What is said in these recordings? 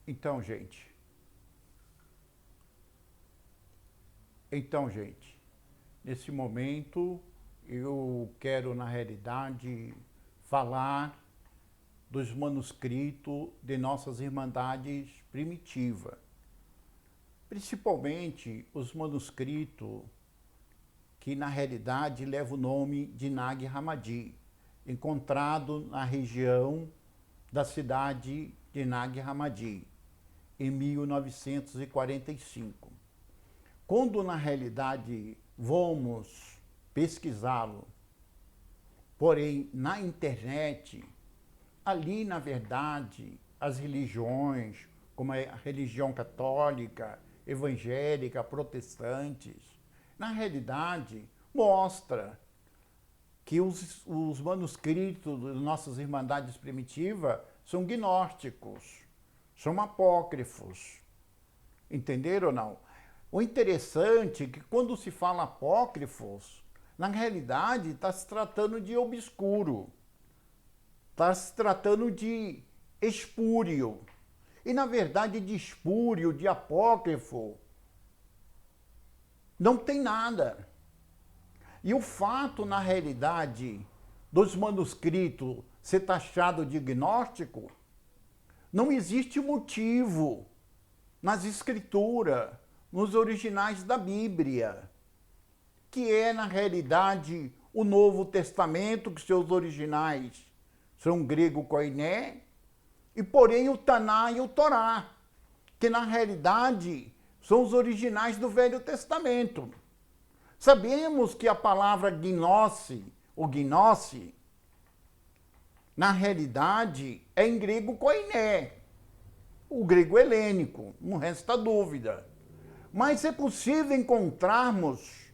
Então, gente. Então, gente, nesse momento eu quero, na realidade, falar dos manuscritos de nossas irmandades primitivas. Principalmente os manuscritos que, na realidade, levam o nome de Nag Hammadi, encontrado na região da cidade de Nag Hammadi, em 1945. Quando, na realidade, vamos pesquisá-lo, porém, na internet, ali, na verdade, as religiões, como a religião católica, evangélica, protestantes, na realidade, mostra que os manuscritos das nossas irmandades primitivas são gnósticos, são apócrifos. Entenderam ou não? O interessante é que quando se fala apócrifos, na realidade está se tratando de obscuro, está se tratando de espúrio. E na verdade de espúrio, de apócrifo, não tem nada. E o fato, na realidade, dos manuscritos ser taxado de gnóstico, não existe motivo nas escrituras, nos originais da Bíblia, que é, na realidade, o Novo Testamento, que seus originais são grego koiné, e porém o Taná e o Torá, que na realidade são os originais do Velho Testamento. Sabemos que a palavra gnose, ou gnose, na realidade é em grego koiné, o grego helênico, não resta dúvida. Mas é possível encontrarmos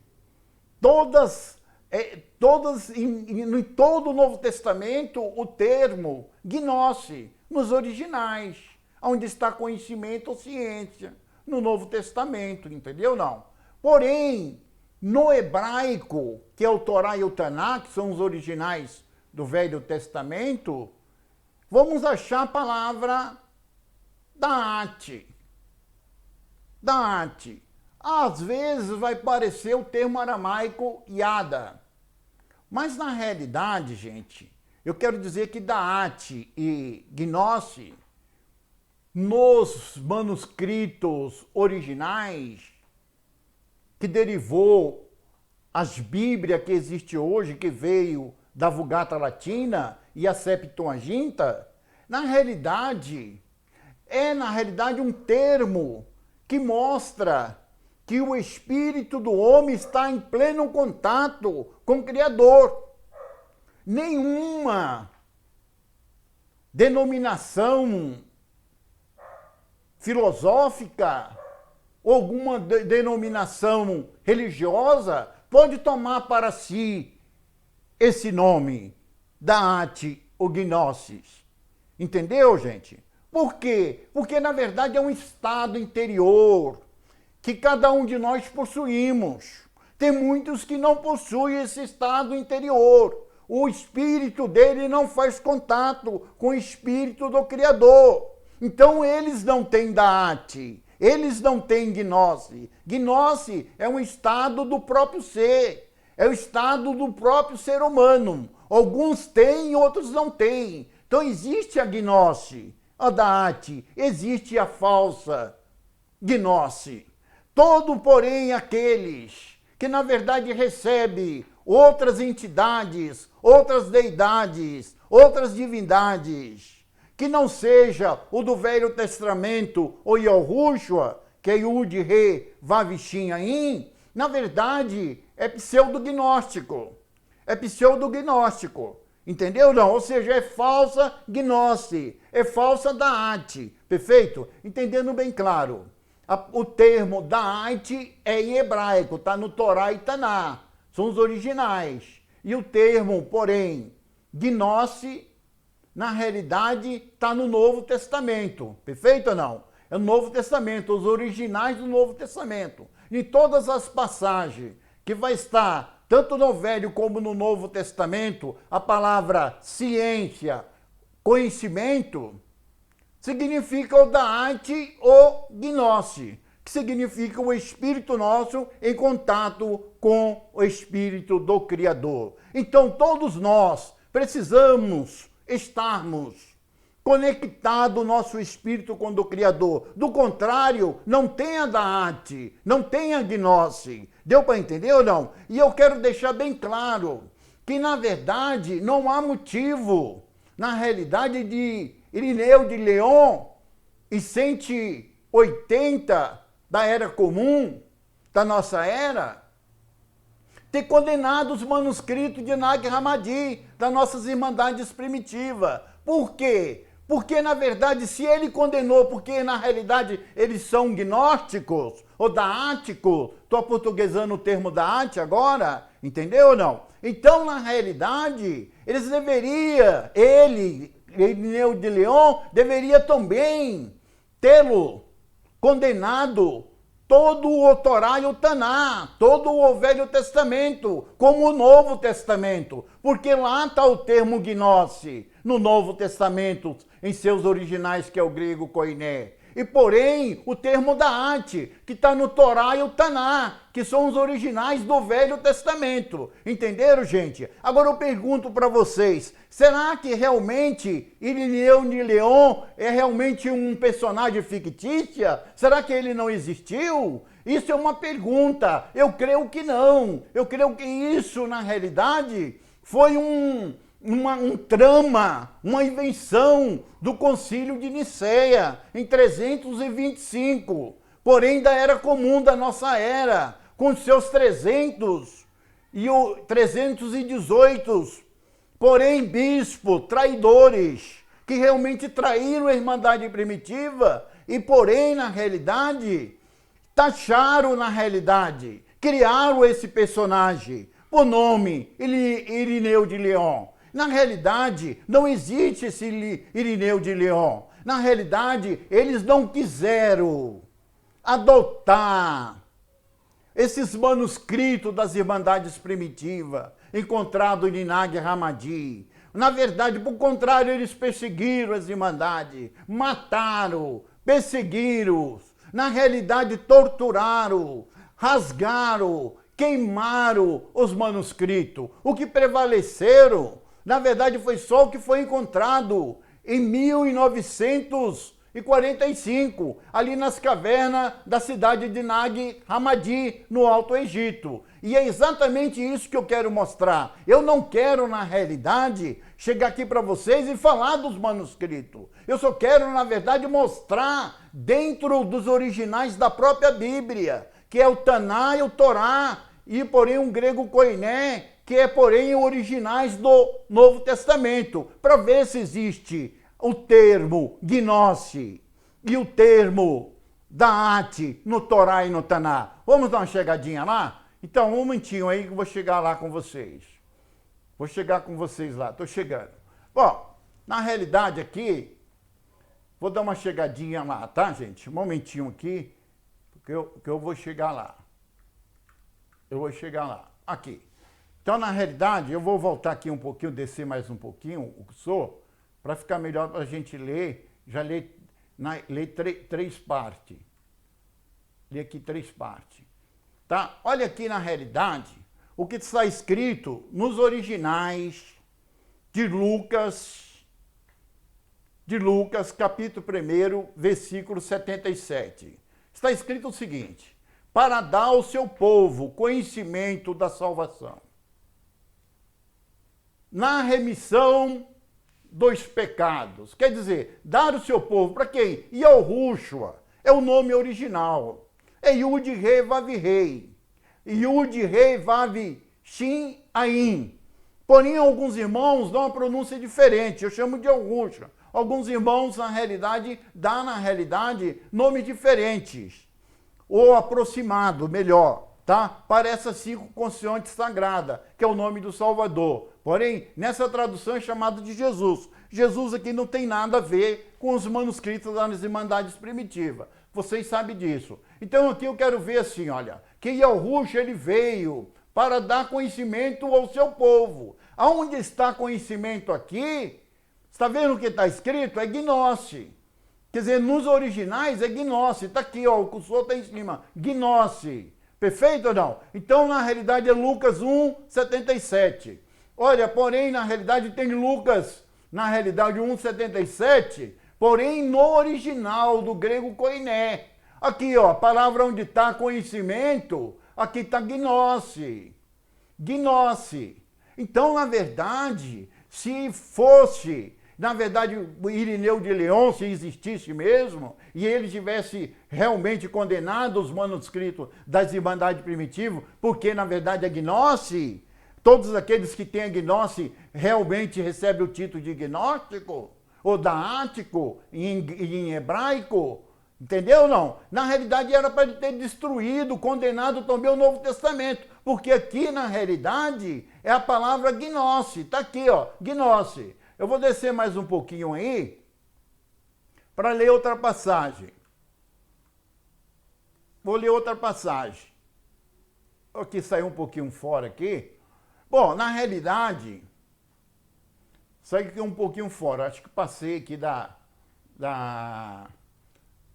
em todo o Novo Testamento o termo gnose nos originais, onde está conhecimento ou ciência, no Novo Testamento, entendeu não? Porém, no hebraico, que é o Torá e o Taná, que são os originais do Velho Testamento, vamos achar a palavra Da'at. Da'at. Às vezes vai parecer o termo aramaico Yada. Mas na realidade, gente, eu quero dizer que Da'at e Gnose, nos manuscritos originais, que derivou as Bíblias que existe hoje, que veio da Vulgata Latina e a Septuaginta, na realidade um termo que mostra que o espírito do homem está em pleno contato com o Criador. Nenhuma denominação filosófica ou alguma denominação religiosa pode tomar para si esse nome, Da'at ou Gnosis. Entendeu, gente? Por quê? Porque, na verdade, é um estado interior que cada um de nós possuímos. Tem muitos que não possuem esse estado interior. O espírito dele não faz contato com o espírito do Criador. Então, eles não têm Da'at, eles não têm Gnose. Gnose é um estado do próprio ser, é o estado do próprio ser humano. Alguns têm, outros não têm. Então, existe a Gnose, a Da'at, existe a falsa Gnose. Todo, porém, aqueles que, na verdade, recebem outras entidades, outras deidades, outras divindades, que não seja o do Velho Testamento, ou Yahushua, que é Yud, Re, Vav, Shin, Ain, na verdade, é pseudognóstico. É pseudognóstico. Entendeu? Não, ou seja, é falsa gnose, é falsa Da'at. Perfeito? Entendendo bem claro. O termo Da'at é em hebraico, está no Torá e Taná, são os originais. E o termo, porém, gnose, na realidade, está no Novo Testamento. Perfeito ou não? É o Novo Testamento, os originais do Novo Testamento. Em todas as passagens que vai estar, tanto no Velho como no Novo Testamento, a palavra ciência, conhecimento, significa o Daate ou Gnose, que significa o Espírito nosso em contato com o Espírito do Criador. Então, todos nós precisamos estarmos conectados nosso espírito com o do Criador. Do contrário, não tem a Daate, não tem a Gnose. Deu para entender ou não? E eu quero deixar bem claro que, na verdade, não há motivo, na realidade, de Irineu de León, em 180 da Era Comum, da nossa era, ter condenado os manuscritos de Nag Hammadi, das nossas irmandades primitivas. Por quê? Porque, na verdade, se ele condenou, porque, na realidade, eles são gnósticos, ou daáticos, estou aportuguesando o termo daate agora, entendeu ou não? Então, na realidade, eles deveriam, Irineu de León, deveria também tê-lo condenado todo o Torá e o Taná, todo o Velho Testamento, como o Novo Testamento, porque lá está o termo gnose, no Novo Testamento, em seus originais, que é o grego koiné. E, porém, o termo daate, que está no Torá e o Taná, que são os originais do Velho Testamento. Entenderam, gente? Agora eu pergunto para vocês, será que realmente Irineu de León é realmente um personagem fictício? Será que ele não existiu? Isso é uma pergunta. Eu creio que não. Eu creio que isso, na realidade, foi um trama, uma invenção do Concílio de Nicéia, em 325, porém da Era Comum da nossa era, com seus 318, porém bispo, traidores, que realmente traíram a Irmandade Primitiva e, porém, na realidade, taxaram na realidade, criaram esse personagem, o nome Irineu de León. Na realidade, não existe esse Irineu de León. Na realidade, eles não quiseram adotar esses manuscritos das Irmandades Primitivas, encontrados em Nag Hammadi. Na verdade, por contrário, eles perseguiram as Irmandades, mataram, perseguiram, na realidade, torturaram, rasgaram, queimaram os manuscritos. O que prevaleceram, na verdade, foi só o que foi encontrado em 1945, ali nas cavernas da cidade de Nag Hammadi, no Alto Egito. E é exatamente isso que eu quero mostrar. Eu não quero, na realidade, chegar aqui para vocês e falar dos manuscritos. Eu só quero, na verdade, mostrar dentro dos originais da própria Bíblia, que é o Taná e o Torá, e porém um grego koiné, que é porém originais do Novo Testamento, para ver se existe o termo gnose e o termo daate no Torá e no Taná. Vamos dar uma chegadinha lá? Então, um momentinho aí que eu vou chegar lá com vocês. Vou chegar com vocês lá, estou chegando. Bom, na realidade aqui, vou dar uma chegadinha lá, tá, gente? Um momentinho aqui, porque eu vou chegar lá. Eu vou chegar lá. Aqui. Então, na realidade, eu vou voltar aqui um pouquinho, descer mais um pouquinho o cursor, para ficar melhor para a gente ler. Já ler três partes. Ler aqui 3 partes. Tá? Olha aqui, na realidade, o que está escrito nos originais de Lucas, capítulo 1, versículo 77. Está escrito o seguinte: para dar ao seu povo conhecimento da salvação, na remissão dos pecados. Quer dizer, dar ao seu povo, para quem? Yahushua, é o nome original. É Yud Rei Vav Rei. Yud Rei Vav Shin Ain. Porém, alguns irmãos dão uma pronúncia diferente. Eu chamo de Yahushua. Alguns irmãos, na realidade, dão, nomes diferentes. Ou aproximado, melhor, tá? Para essas 5 consoantes sagradas, que é o nome do Salvador. Porém, nessa tradução é chamado de Jesus. Jesus aqui não tem nada a ver com os manuscritos das Irmandades Primitivas. Vocês sabem disso. Então aqui eu quero ver assim, olha, que Yahushua, ele veio para dar conhecimento ao seu povo. Aonde está conhecimento aqui? Está vendo o que está escrito? É gnose. Quer dizer, nos originais é gnose. Está aqui, ó, o cursor está em cima. Gnose. Perfeito ou não? Então, na realidade, é Lucas 1:77. Olha, porém, na realidade, tem Lucas, na realidade, 1:77, porém, no original do grego koiné. Aqui, ó, a palavra onde está conhecimento, aqui está gnose. Gnose. Então, na verdade, se fosse, na verdade, o Irineu de Leão, se existisse mesmo, e ele tivesse realmente condenado os manuscritos das Irmandades Primitivas, porque, na verdade, a gnose, todos aqueles que têm a gnose realmente recebem o título de gnóstico, ou daático, em hebraico, entendeu ou não? Na realidade, era para ele ter destruído, condenado também o Novo Testamento, porque aqui, na realidade, é a palavra gnose. Está aqui, ó, gnose. Eu vou descer mais um pouquinho aí para ler outra passagem. Vou ler outra passagem. Aqui saiu um pouquinho fora aqui. Bom, na realidade, saí aqui um pouquinho fora. Acho que passei aqui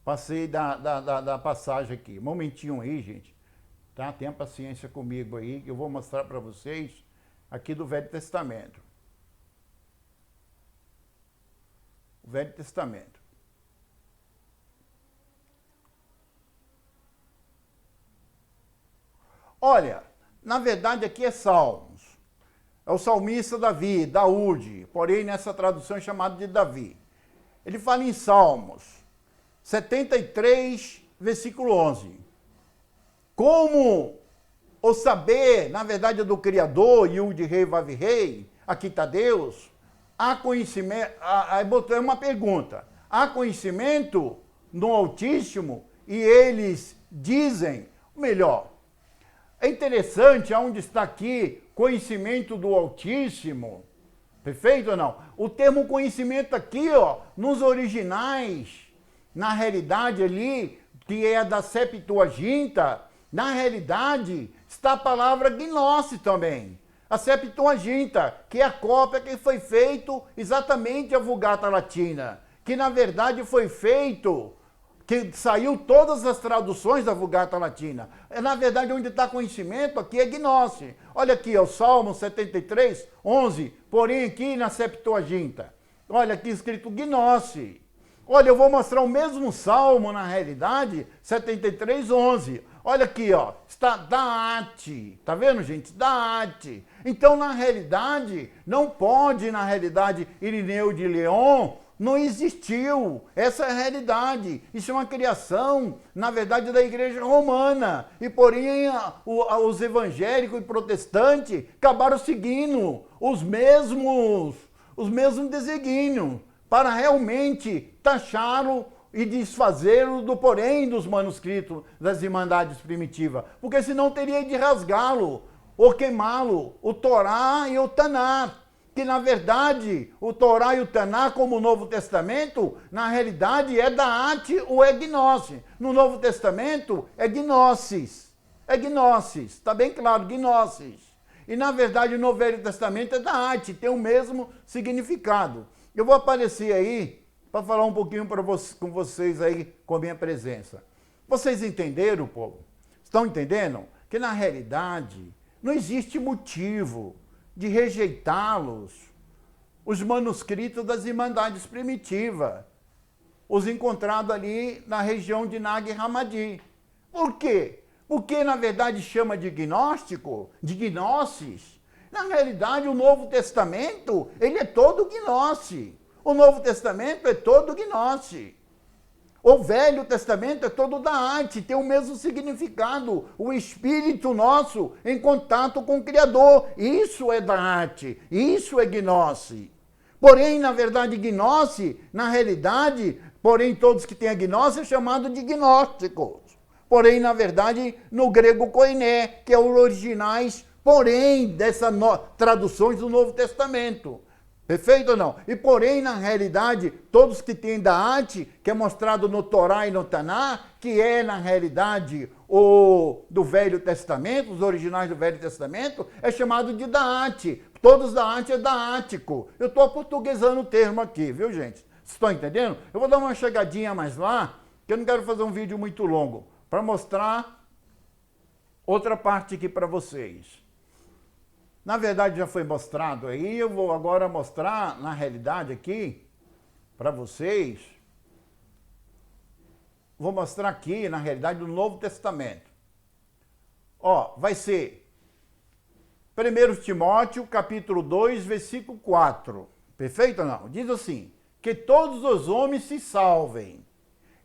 passei da passagem aqui. Um momentinho aí, gente. Tá? Tenha paciência comigo aí, que eu vou mostrar para vocês aqui do Velho Testamento. O Velho Testamento. Olha, na verdade aqui é Salmos. É o salmista Davi, Daúde, porém nessa tradução é chamado de Davi. Ele fala em Salmos 73, versículo 11. Como o saber, na verdade, é do Criador, Yud Rei Vav Rei, aqui está Deus, há conhecimento, aí botou uma pergunta, há conhecimento no Altíssimo e eles dizem, melhor, é interessante aonde está aqui conhecimento do Altíssimo, perfeito ou não? O termo conhecimento aqui, ó, nos originais, na realidade ali, que é da Septuaginta, na realidade está a palavra gnose também. A Septuaginta, que é a cópia que foi feito exatamente a Vulgata Latina, que na verdade foi feito, que saiu todas as traduções da Vulgata Latina. Na verdade, onde está conhecimento, aqui é gnose. Olha aqui, o Salmo 73, 11, porém aqui na Septuaginta. Olha aqui escrito gnose. Olha, eu vou mostrar o mesmo Salmo, na realidade, 73, 11. Olha aqui, ó, está Daate, tá vendo, gente? Daate. Então, na realidade, não pode, na realidade, Irineu de Leão, não existiu. Essa é a realidade. Isso é uma criação, na verdade, da Igreja Romana. E, porém, os evangélicos e protestantes acabaram seguindo os mesmos desígnios para realmente taxá-lo e desfazê-lo do porém dos manuscritos das Irmandades Primitivas, porque senão teria de rasgá-lo ou queimá-lo, o Torá e o Taná, que na verdade o Torá e o Taná, como o Novo Testamento, na realidade é Daate ou é Gnose. No Novo Testamento é Gnosis, está bem claro, Gnosis. E na verdade no Velho Testamento é Daate, tem o mesmo significado. Eu vou aparecer aí para falar um pouquinho com vocês aí, com a minha presença. Vocês entenderam, povo? Estão entendendo? Que na realidade não existe motivo de rejeitá-los, os manuscritos das Irmandades Primitivas, os encontrados ali na região de Nag Hammadi. Por quê? Porque na verdade chama de gnóstico, de gnosis. Na realidade o Novo Testamento, ele é todo gnose. O Novo Testamento é todo gnose. O Velho Testamento é todo Daate, tem o mesmo significado. O espírito nosso em contato com o Criador. Isso é Daate, isso é gnose. Porém, na verdade, gnose, na realidade, porém, todos que têm a gnose é chamado de gnósticos. Porém, na verdade, no grego koiné, que é os originais, porém, dessas traduções do Novo Testamento. Perfeito ou não? E porém, na realidade, todos que têm Daate, que é mostrado no Torá e no Taná, que é, na realidade, o do Velho Testamento, os originais do Velho Testamento, é chamado de Daate. Todos Daate é daático. Eu estou aportuguesando o termo aqui, viu, gente? Estão entendendo? Eu vou dar uma chegadinha mais lá, que eu não quero fazer um vídeo muito longo, para mostrar outra parte aqui para vocês. Na verdade já foi mostrado aí, eu vou agora mostrar na realidade aqui para vocês. Vou mostrar aqui na realidade do Novo Testamento. Ó, vai ser 1 Timóteo capítulo 2, versículo 4. Perfeito ou não? Diz assim: que todos os homens se salvem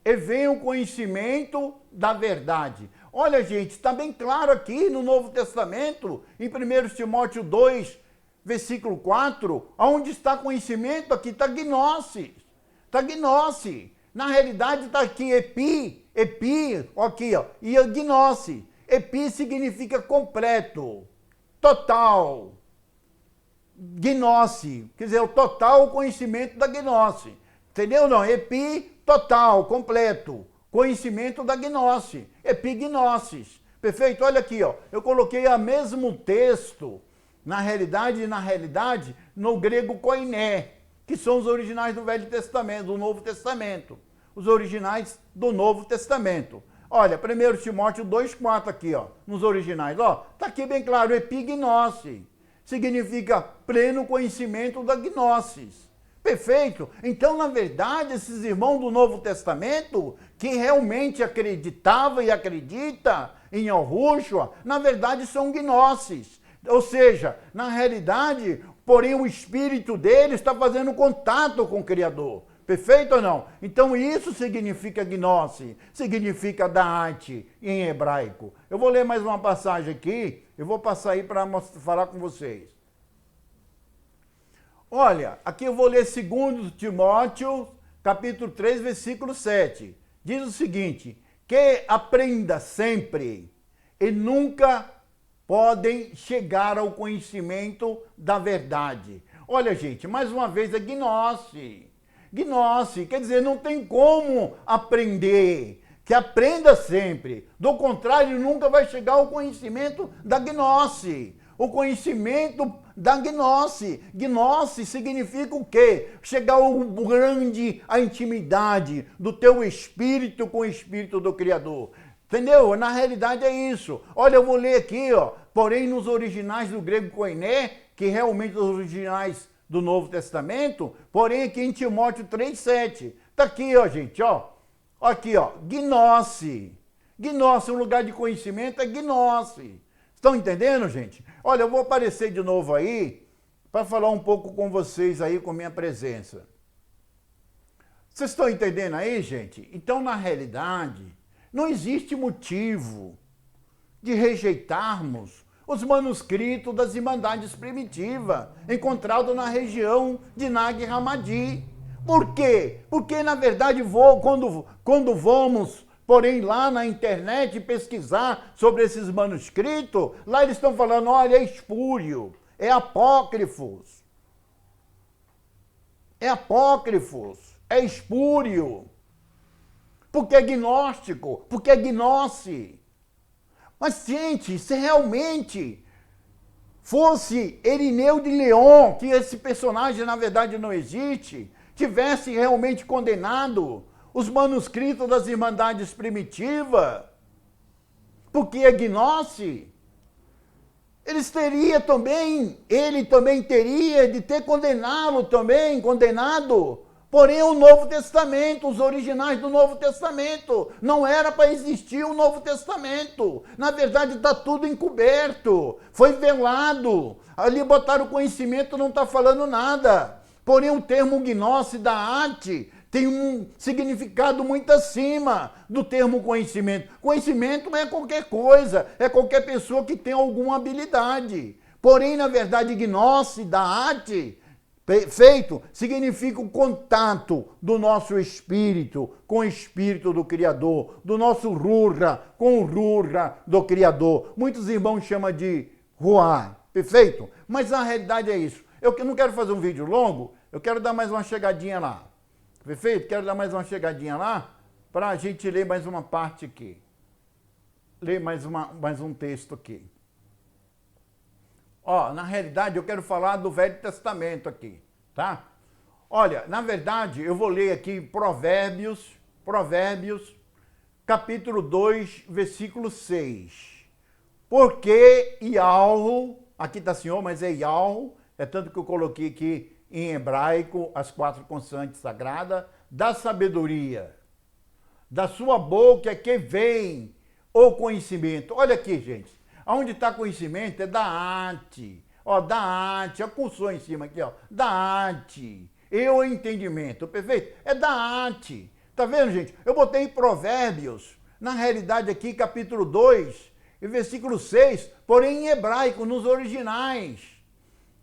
e venham ao conhecimento da verdade. Olha, gente, está bem claro aqui no Novo Testamento, em 1 Timóteo 2, versículo 4, onde está conhecimento, aqui está gnose. Está gnose. Na realidade está aqui epi, aqui, ó, e a gnose. Epi significa completo, total. Gnose, quer dizer, o total conhecimento da gnose. Entendeu? Não, epi, total, completo. Conhecimento da gnose, epignosis. Perfeito? Olha aqui, ó. Eu coloquei o mesmo texto, na realidade, no grego koiné, que são os originais do Velho Testamento, do Novo Testamento. Os originais do Novo Testamento. Olha, 1 Timóteo 2,4 aqui, ó, nos originais. Ó, tá aqui bem claro, epignose. Significa pleno conhecimento da gnosis. Perfeito? Então, na verdade, esses irmãos do Novo Testamento, que realmente acreditavam e acreditam em Yahushua, na verdade são gnosis. Ou seja, na realidade, porém o espírito deles está fazendo contato com o Criador. Perfeito ou não? Então isso significa gnose, significa da'at em hebraico. Eu vou ler mais uma passagem aqui, eu vou passar aí para falar com vocês. Olha, aqui eu vou ler 2 Timóteo, capítulo 3, versículo 7. Diz o seguinte: que aprenda sempre e nunca podem chegar ao conhecimento da verdade. Olha, gente, mais uma vez é gnose. Gnose, quer dizer, não tem como aprender. Que aprenda sempre. Do contrário, nunca vai chegar ao conhecimento da gnose. O conhecimento da gnose. Gnose significa o quê? Chegar ao grande, a intimidade do teu espírito com o espírito do Criador. Entendeu? Na realidade é isso. Olha, eu vou ler aqui, ó. Porém, nos originais do grego koiné, que realmente os originais do Novo Testamento, porém aqui em Timóteo 3,7. Tá aqui, ó, gente, ó. Aqui, ó, gnose. Gnose, um lugar de conhecimento é gnose. Estão entendendo, gente? Olha, eu vou aparecer de novo aí para falar um pouco com vocês aí, com minha presença. Vocês estão entendendo aí, gente? Então, na realidade, não existe motivo de rejeitarmos os manuscritos das Irmandades Primitivas, encontrados na região de Nag Hammadi. Por quê? Porque, na verdade, quando vamos, porém, lá na internet pesquisar sobre esses manuscritos, lá eles estão falando, olha, é espúrio, é apócrifos. É apócrifos, é espúrio. Porque é gnóstico, porque é gnose. Mas, gente, se realmente fosse Irineu de León, que esse personagem, na verdade, não existe, tivesse realmente condenado os manuscritos das Irmandades Primitivas, porque é gnose, ele também teria de ter condenado, porém o Novo Testamento, os originais do Novo Testamento, não era para existir o Novo Testamento. Na verdade está tudo encoberto, foi velado, ali botaram o conhecimento, não está falando nada. Porém o termo gnose da arte tem um significado muito acima do termo conhecimento. Conhecimento é qualquer coisa, é qualquer pessoa que tem alguma habilidade. Porém, na verdade, gnose da arte, feito, significa o contato do nosso espírito com o espírito do Criador, do nosso Rurra com o Rurra do Criador. Muitos irmãos chamam de Ruá, perfeito? Mas a realidade é isso. Eu não quero fazer um vídeo longo, eu quero dar mais uma chegadinha lá. Perfeito? Quero dar mais uma chegadinha lá para a gente ler mais uma parte aqui. Ler mais um texto aqui. Ó, na realidade eu quero falar do Velho Testamento aqui, tá? Olha, na verdade, eu vou ler aqui Provérbios, capítulo 2, versículo 6. Porque Ialro, aqui está Senhor, mas é Ialro, é tanto que eu coloquei aqui em hebraico as 4 consoantes sagradas, da sabedoria. Da sua boca é que vem o conhecimento. Olha aqui, gente. Onde está conhecimento é da arte. Ó, da arte. Ó, cursou em cima aqui, ó. Da arte. E o entendimento, perfeito? É da arte. Tá vendo, gente? Eu botei Provérbios, na realidade aqui, capítulo 2, e versículo 6, porém em hebraico, nos originais.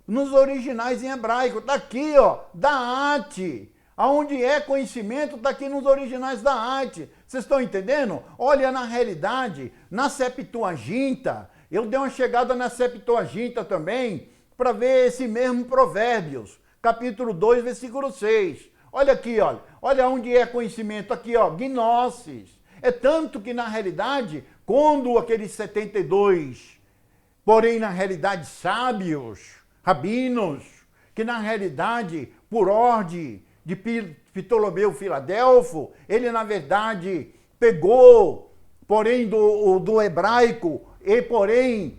Nos originais em hebraico. Tá aqui, ó, da arte. Aonde é conhecimento, está aqui nos originais da arte. Vocês estão entendendo? Olha, na realidade, na Septuaginta, eu dei uma chegada na Septuaginta também, para ver esse mesmo Provérbios, capítulo 2, versículo 6. Olha aqui, olha. Olha onde é conhecimento, aqui, ó, gnosis. É tanto que, na realidade, quando aqueles 72, porém, na realidade, sábios, rabinos, que, na realidade, por ordem de Ptolomeu Filadelfo, ele na verdade pegou, porém do hebraico, e porém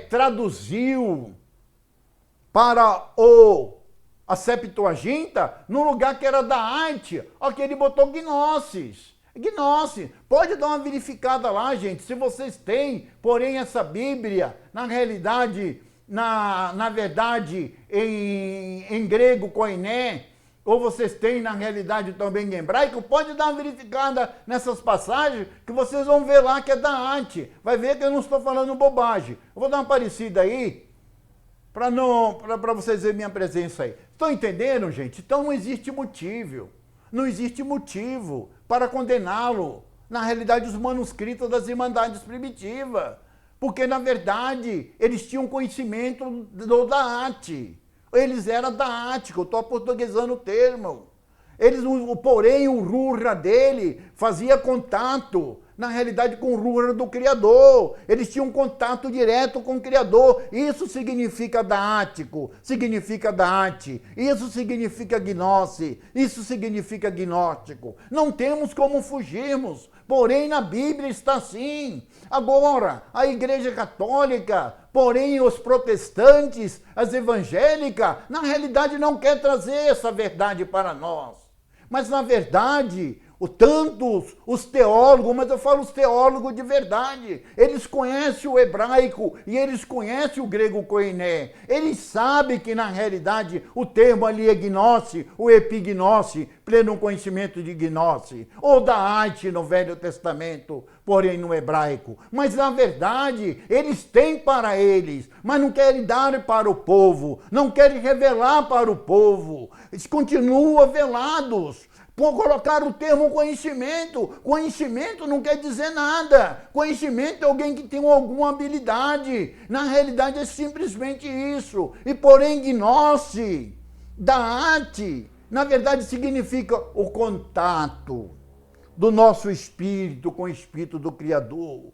traduziu para a Septuaginta, no lugar que era da arte, aqui ele botou gnosis. Gnosis, pode dar uma verificada lá, gente, se vocês têm, porém essa Bíblia, na realidade, na verdade, em grego, koiné, ou vocês têm na realidade também em hebraico, pode dar uma verificada nessas passagens que vocês vão ver lá que é da arte. Vai ver que eu não estou falando bobagem. Eu vou dar uma parecida aí para vocês verem minha presença aí. Estão entendendo, gente? Então não existe motivo. Não existe motivo para condená-lo. Na realidade, os manuscritos das Irmandades Primitivas. Porque, na verdade, eles tinham conhecimento da arte. Eles eram da arte, eu estou aportuguesando o termo. Porém, o Rura dele fazia contato, na realidade, com o Rura do Criador. Eles tinham contato direto com o Criador. Isso significa daático, significa da arte. Isso significa gnose, isso significa gnóstico. Não temos como fugirmos. Porém, na Bíblia está assim. Agora, a Igreja Católica, porém os protestantes, as evangélicas, na realidade não quer trazer essa verdade para nós. Mas, na verdade, tantos os teólogos, mas eu falo os teólogos de verdade, eles conhecem o hebraico e eles conhecem o grego koiné. Eles sabem que, na realidade, o termo ali é gnose, o epignose, pleno conhecimento de gnose, ou da arte no Velho Testamento, porém no hebraico. Mas, na verdade, eles têm para eles, mas não querem dar para o povo, não querem revelar para o povo. Eles continuam velados. Por colocar o termo conhecimento. Conhecimento não quer dizer nada. Conhecimento é alguém que tem alguma habilidade. Na realidade é simplesmente isso. E porém, gnose, da arte, na verdade significa o contato do nosso espírito com o espírito do Criador.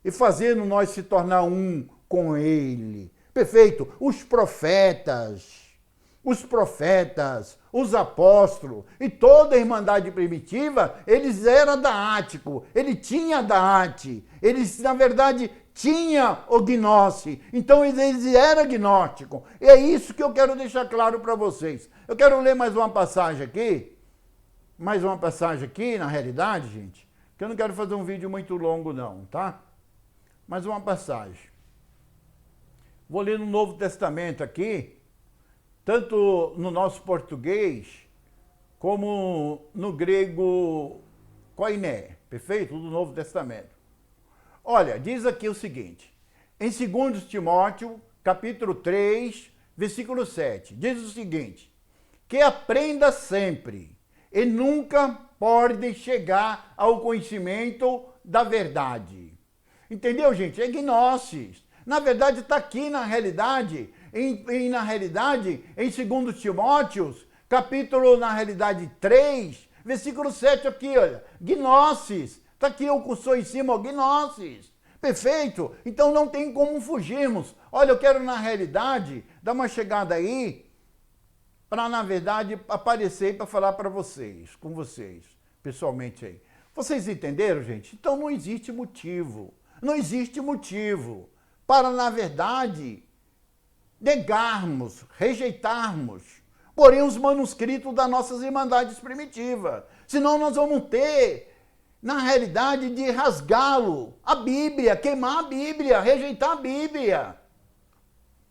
E fazendo nós se tornar um com Ele. Perfeito? Os profetas, os apóstolos e toda a Irmandade Primitiva, eles eram daático, ele tinha da arte, eles, na verdade, tinham o gnose, então eles eram gnósticos. E é isso que eu quero deixar claro para vocês. Eu quero ler mais uma passagem aqui, na realidade, gente, que eu não quero fazer um vídeo muito longo não, tá? Mais uma passagem. Vou ler no Novo Testamento aqui, tanto no nosso português, como no grego koiné, perfeito? Do Novo Testamento. Olha, diz aqui o seguinte, em 2 Timóteo, capítulo 3, versículo 7, diz o seguinte, que aprenda sempre e nunca pode chegar ao conhecimento da verdade. Entendeu, gente? É gnosis. Na verdade, está aqui na realidade, em 2 Timóteo, capítulo, na realidade, 3, versículo 7 aqui, olha, gnosis, está aqui eu cursou em cima, ó, gnosis, perfeito? Então não tem como fugirmos. Olha, eu quero, na realidade, dar uma chegada aí, para, na verdade, aparecer para falar para vocês, com vocês, pessoalmente aí. Vocês entenderam, gente? Então não existe motivo. Não existe motivo para, na verdade, negarmos, rejeitarmos, porém, os manuscritos das nossas irmandades primitivas. Senão nós vamos ter, na realidade, de rasgá-lo, a Bíblia, queimar a Bíblia, rejeitar a Bíblia.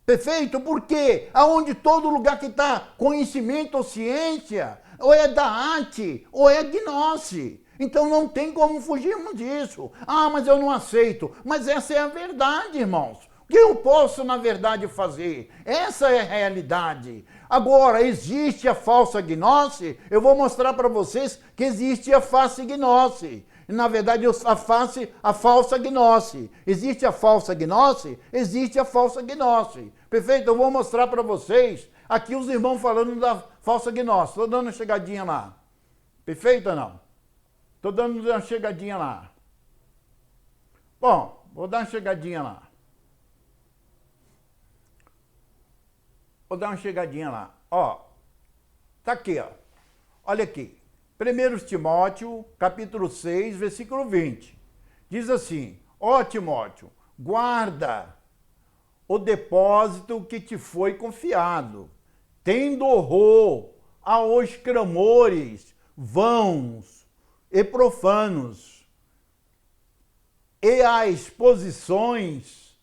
Perfeito? Porque aonde todo lugar que está conhecimento ou ciência, ou é da arte, ou é gnose. Então não tem como fugirmos disso. Ah, mas eu não aceito. Mas essa é a verdade, irmãos. O que eu posso, na verdade, fazer? Essa é a realidade. Agora, existe a falsa gnose? Eu vou mostrar para vocês que existe a falsa gnose. Na verdade, a falsa gnose. Existe a falsa gnose? Existe a falsa gnose. Perfeito? Eu vou mostrar para vocês aqui os irmãos falando da falsa gnose. Estou dando uma chegadinha lá. Perfeito ou não? Estou dando uma chegadinha lá. Bom, vou dar uma chegadinha lá. Vou dar uma chegadinha lá. Ó, tá aqui, ó. Olha aqui. 1 Timóteo, capítulo 6, versículo 20. Diz assim: ó Timóteo, guarda o depósito que te foi confiado, tendo horror aos clamores vãos e profanos, e às posições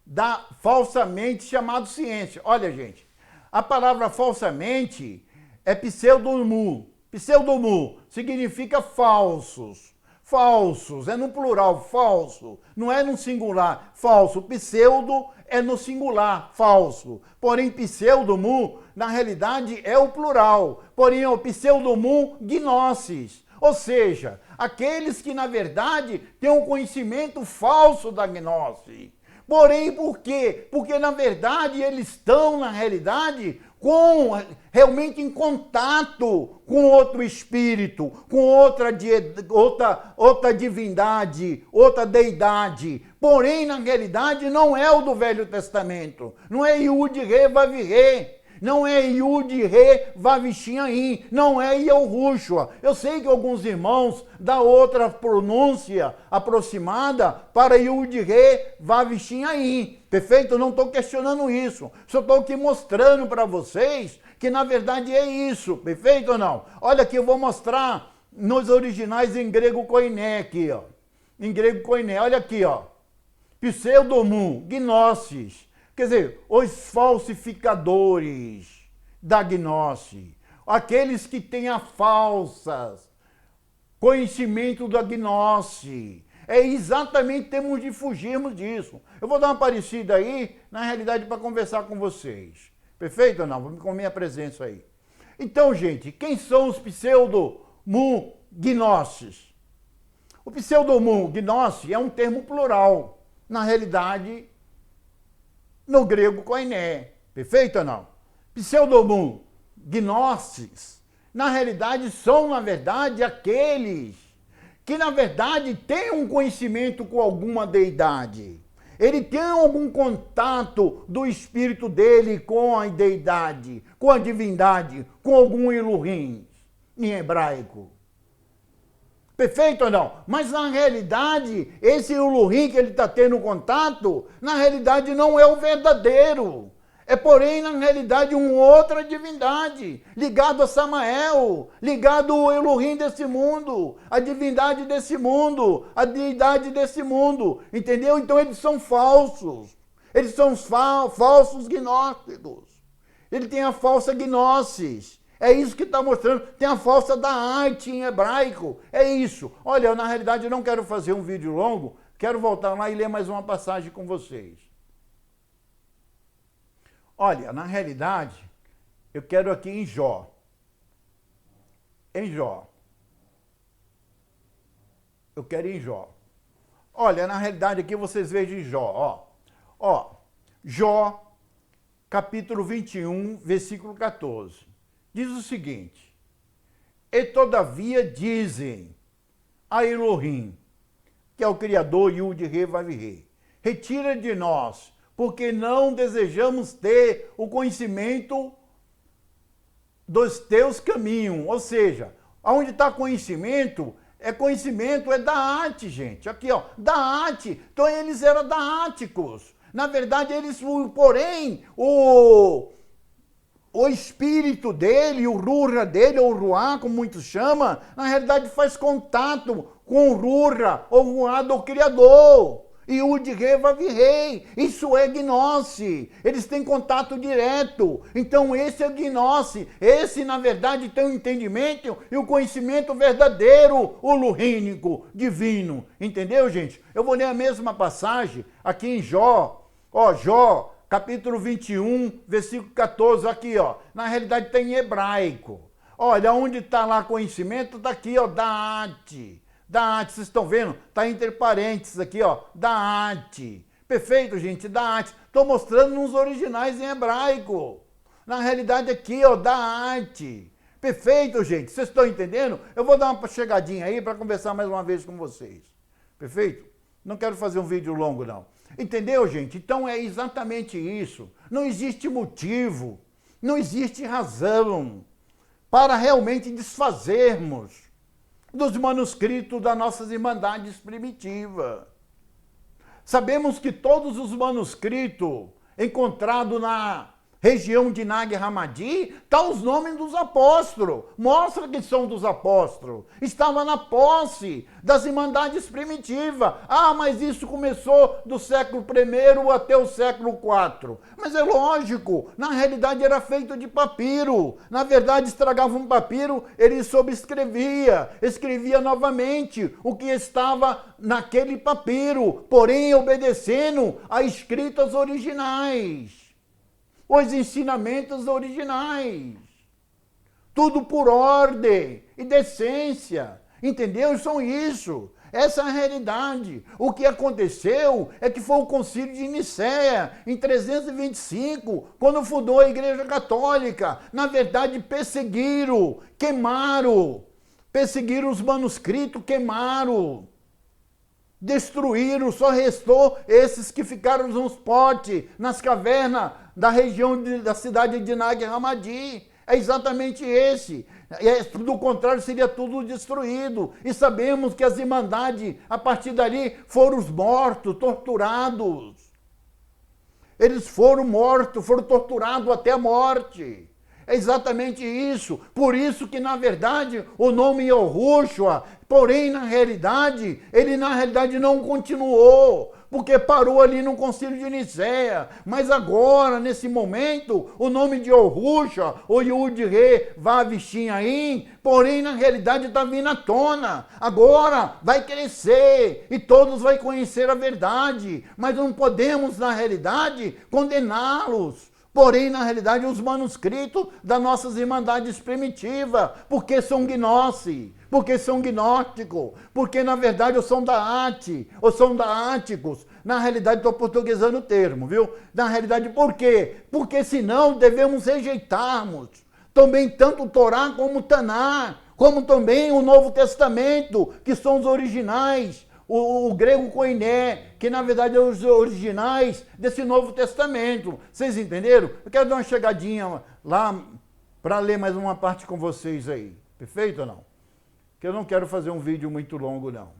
da falsamente chamado ciência. Olha, gente, a palavra falsamente é pseudomu. Pseudomu significa falsos. Falsos, é no plural, falso. Não é no singular, falso. Pseudo é no singular, falso. Porém, pseudomu, na realidade, é o plural. Porém, o pseudomu, gnosis. Ou seja, aqueles que, na verdade, têm um conhecimento falso da gnose. Porém, por quê? Porque, na verdade, eles estão, na realidade, realmente em contato com outro espírito, com outra divindade, outra deidade. Porém, na realidade, não é o do Velho Testamento. Não é Yud-Re, Vav-Re. Não é Yud-Re, Vav-Shin-Ayin. Não é Yahushua. Eu sei que alguns irmãos dão outra pronúncia aproximada para Yud-Re, Vav-Shin-Ayin. Perfeito? Eu não estou questionando isso. Só estou aqui mostrando para vocês que na verdade é isso. Perfeito ou não? Olha aqui, eu vou mostrar nos originais em grego koiné aqui, ó. Em grego koiné, olha aqui, ó. Pseudomu, gnosis. Quer dizer, os falsificadores da gnose. Aqueles que têm a falsas conhecimento da gnose. É exatamente, temos de fugirmos disso. Eu vou dar uma parecida aí, na realidade, para conversar com vocês. Perfeito ou não? Vamos com minha presença aí. Então, gente, quem são os pseudo-mu-gnoses? O pseudo-mu-gnose é um termo plural. Na realidade, no grego koiné. Perfeito ou não? Pseudo-mu-gnoses, na realidade, são, na verdade, aqueles que, na verdade, têm um conhecimento com alguma deidade. Ele tem algum contato do espírito dele com a deidade, com a divindade, com algum Elohim, em hebraico. Perfeito ou não? Mas, na realidade, esse Elohim que ele está tendo contato, na realidade, não é o verdadeiro. É, porém, na realidade, uma outra divindade, ligado a Samael, ligado ao Elohim desse mundo, a divindade desse mundo, a deidade desse mundo, entendeu? Então, eles são falsos. Eles são falsos gnósticos. Ele tem a falsa gnosis. É isso que está mostrando. Tem a falsa da arte em hebraico. É isso. Olha, na realidade, eu não quero fazer um vídeo longo. Quero voltar lá e ler mais uma passagem com vocês. Olha, na realidade, eu quero aqui em Jó. Em Jó. Eu quero em Jó. Olha, na realidade, aqui vocês vejam em Jó. Ó, Jó, capítulo 21, versículo 14. Diz o seguinte: e todavia dizem a Elohim, que é o Criador Yud-Re, Vav-Re, retira de nós, porque não desejamos ter o conhecimento dos teus caminhos. Ou seja, onde está conhecimento é da arte, gente. Aqui, ó, da arte. Então eles eram daáticos. Na verdade, eles, porém, o espírito dele, o Rura dele, ou Ruá, como muitos chamam, na realidade faz contato com o Rura, ou Ruá do Criador. E o de rei vai vir rei. Isso é gnose. Eles têm contato direto. Então esse é gnose. Esse, na verdade, tem o entendimento e o conhecimento verdadeiro, o lurrínico, divino. Entendeu, gente? Eu vou ler a mesma passagem aqui em Jó. Ó, Jó, capítulo 21, versículo 14. Aqui, ó. Na realidade está em hebraico. Olha, onde está lá conhecimento, está aqui, ó, da arte. Da arte, vocês estão vendo? Está entre parênteses aqui, ó, da arte. Perfeito, gente, da arte. Estou mostrando nos originais em hebraico. Na realidade aqui, ó, da arte. Perfeito, gente, vocês estão entendendo? Eu vou dar uma chegadinha aí para conversar mais uma vez com vocês. Perfeito? Não quero fazer um vídeo longo, não. Entendeu, gente? Então é exatamente isso. Não existe motivo, não existe razão para realmente desfazermos dos manuscritos das nossas irmandades primitivas. Sabemos que todos os manuscritos encontrados na região de Nag Hammadi, estão os nomes dos apóstolos. Mostra que são dos apóstolos. Estava na posse das irmandades primitivas. Ah, mas isso começou do século I até o século IV. Mas é lógico, na realidade era feito de papiro. Na verdade, estragava um papiro, ele sobrescrevia, escrevia novamente o que estava naquele papiro, porém obedecendo a escritas originais. Os ensinamentos originais. Tudo por ordem e decência. Entendeu? São isso. Essa é a realidade. O que aconteceu é que foi o Concílio de Nicéia, em 325, quando fundou a Igreja Católica. Na verdade, perseguiram, queimaram. Perseguiram os manuscritos, queimaram. Destruíram, só restou esses que ficaram nos potes, nas cavernas da região da cidade de Nag Hammadi. É exatamente esse. Do contrário, seria tudo destruído. E sabemos que as irmandades, a partir dali, foram os mortos, torturados. Eles foram mortos, foram torturados até a morte. É exatamente isso. Por isso que, na verdade, o nome Yahushua, porém, na realidade, ele na realidade não continuou, porque parou ali no Concílio de Nicéia. Mas agora, nesse momento, o nome de Yahushua, ou Yud-Re, Vav-Shin-Ain, porém, na realidade, está vindo à tona. Agora vai crescer e todos vão conhecer a verdade. Mas não podemos, na realidade, condená-los. Porém, na realidade, os manuscritos das nossas irmandades primitivas, porque são gnose, porque são gnósticos, porque, na verdade, ou são da arte, ou são daáticos. Na realidade, estou portuguesando o termo, viu? Na realidade, por quê? Porque, senão, devemos rejeitarmos também tanto o Torá como o Taná, como também o Novo Testamento, que são os originais, o grego koiné, que na verdade é os originais desse Novo Testamento. Vocês entenderam? Eu quero dar uma chegadinha lá para ler mais uma parte com vocês aí. Perfeito ou não? Que eu não quero fazer um vídeo muito longo, não.